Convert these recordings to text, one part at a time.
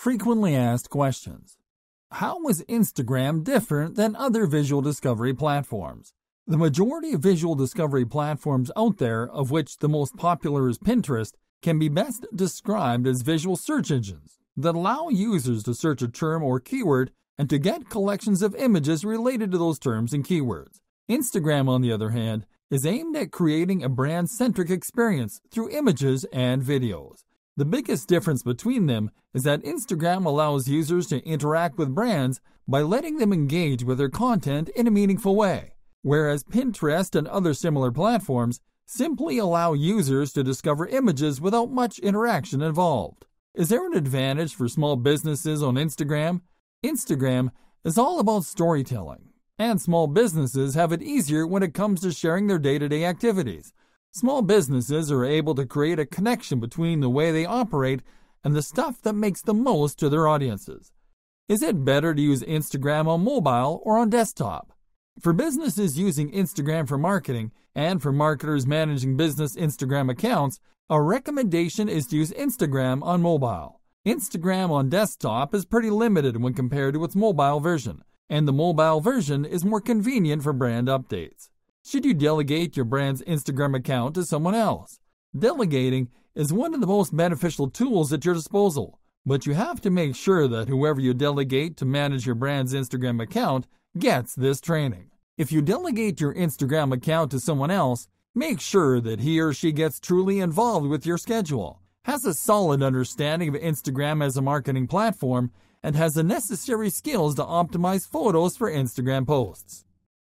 Frequently asked questions. How is Instagram different than other visual discovery platforms? The majority of visual discovery platforms out there, of which the most popular is Pinterest, can be best described as visual search engines that allow users to search a term or keyword and to get collections of images related to those terms and keywords. Instagram, on the other hand, is aimed at creating a brand-centric experience through images and videos. The biggest difference between them is that Instagram allows users to interact with brands by letting them engage with their content in a meaningful way, whereas Pinterest and other similar platforms simply allow users to discover images without much interaction involved. Is there an advantage for small businesses on Instagram? Instagram is all about storytelling, and small businesses have it easier when it comes to sharing their day-to-day activities. Small businesses are able to create a connection between the way they operate and the stuff that makes the most to their audiences. Is it better to use Instagram on mobile or on desktop? For businesses using Instagram for marketing and for marketers managing business Instagram accounts, a recommendation is to use Instagram on mobile. Instagram on desktop is pretty limited when compared to its mobile version, and the mobile version is more convenient for brand updates. Should you delegate your brand's Instagram account to someone else? Delegating is one of the most beneficial tools at your disposal, but you have to make sure that whoever you delegate to manage your brand's Instagram account gets this training. If you delegate your Instagram account to someone else, make sure that he or she gets truly involved with your schedule, has a solid understanding of Instagram as a marketing platform, and has the necessary skills to optimize photos for Instagram posts.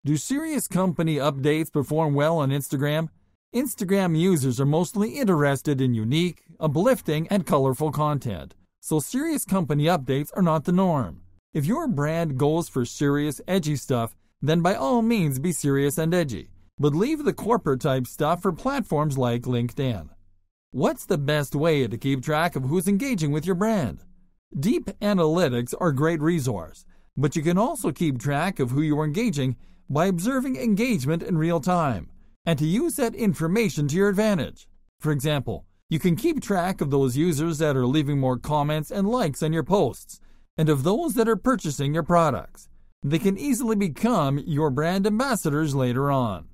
Do serious company updates perform well on Instagram? Instagram users are mostly interested in unique, uplifting, and colorful content, so serious company updates are not the norm. If your brand goes for serious, edgy stuff, then by all means be serious and edgy, but leave the corporate type stuff for platforms like LinkedIn. What's the best way to keep track of who's engaging with your brand? Deep analytics are a great resource, but you can also keep track of who you are engaging by observing engagement in real time, and to use that information to your advantage. For example, you can keep track of those users that are leaving more comments and likes on your posts, and of those that are purchasing your products. They can easily become your brand ambassadors later on.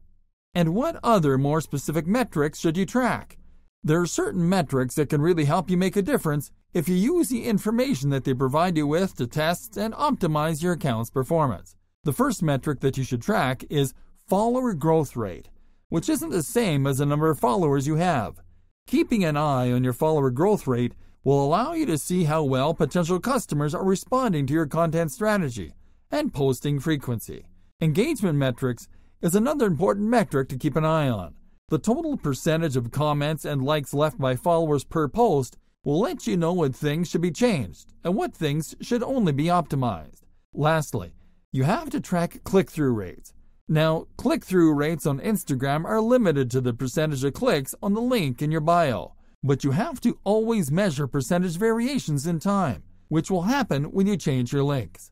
And what other more specific metrics should you track? There are certain metrics that can really help you make a difference if you use the information that they provide you with to test and optimize your account's performance. The first metric that you should track is follower growth rate, which isn't the same as the number of followers you have. Keeping an eye on your follower growth rate will allow you to see how well potential customers are responding to your content strategy and posting frequency. Engagement metrics is another important metric to keep an eye on. The total percentage of comments and likes left by followers per post will let you know what things should be changed and what things should only be optimized. Lastly, you have to track click-through rates. Now, click-through rates on Instagram are limited to the percentage of clicks on the link in your bio, but you have to always measure percentage variations in time, which will happen when you change your links.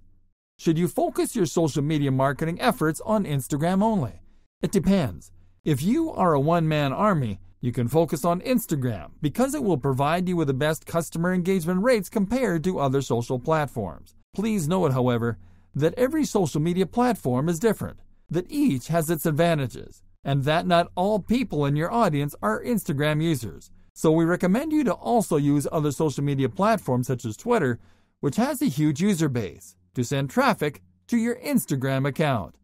Should you focus your social media marketing efforts on Instagram only? It depends. If you are a one-man army, you can focus on Instagram because it will provide you with the best customer engagement rates compared to other social platforms. Please note, however, that every social media platform is different, that each has its advantages, and that not all people in your audience are Instagram users. So we recommend you to also use other social media platforms such as Twitter, which has a huge user base, to send traffic to your Instagram account.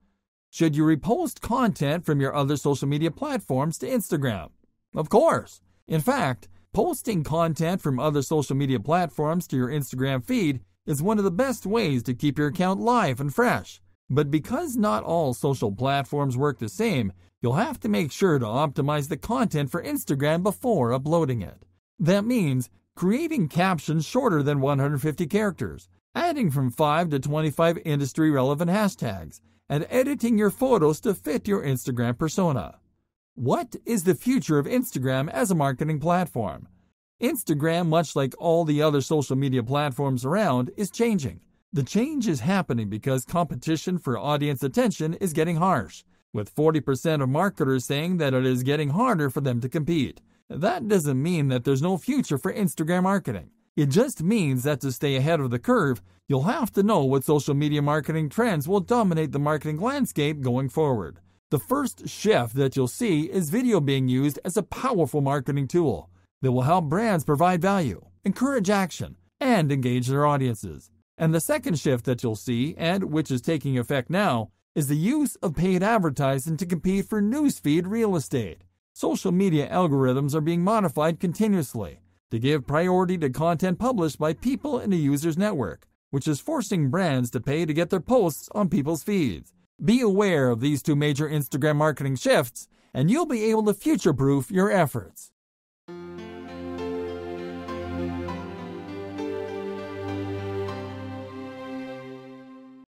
Should you repost content from your other social media platforms to Instagram? Of course. In fact, posting content from other social media platforms to your Instagram feed is one of the best ways to keep your account live and fresh. But because not all social platforms work the same, you'll have to make sure to optimize the content for Instagram before uploading it. That means creating captions shorter than 150 characters, adding from 5 to 25 industry-relevant hashtags, and editing your photos to fit your Instagram persona. What is the future of Instagram as a marketing platform? Instagram, much like all the other social media platforms around, is changing. The change is happening because competition for audience attention is getting harsh, with 40% of marketers saying that it is getting harder for them to compete. That doesn't mean that there's no future for Instagram marketing. It just means that to stay ahead of the curve, you'll have to know what social media marketing trends will dominate the marketing landscape going forward. The first shift that you'll see is video being used as a powerful marketing tool that will help brands provide value, encourage action, and engage their audiences. And the second shift that you'll see, and which is taking effect now, is the use of paid advertising to compete for newsfeed real estate. Social media algorithms are being modified continuously to give priority to content published by people in a user's network, which is forcing brands to pay to get their posts on people's feeds. Be aware of these two major Instagram marketing shifts, and you'll be able to future-proof your efforts.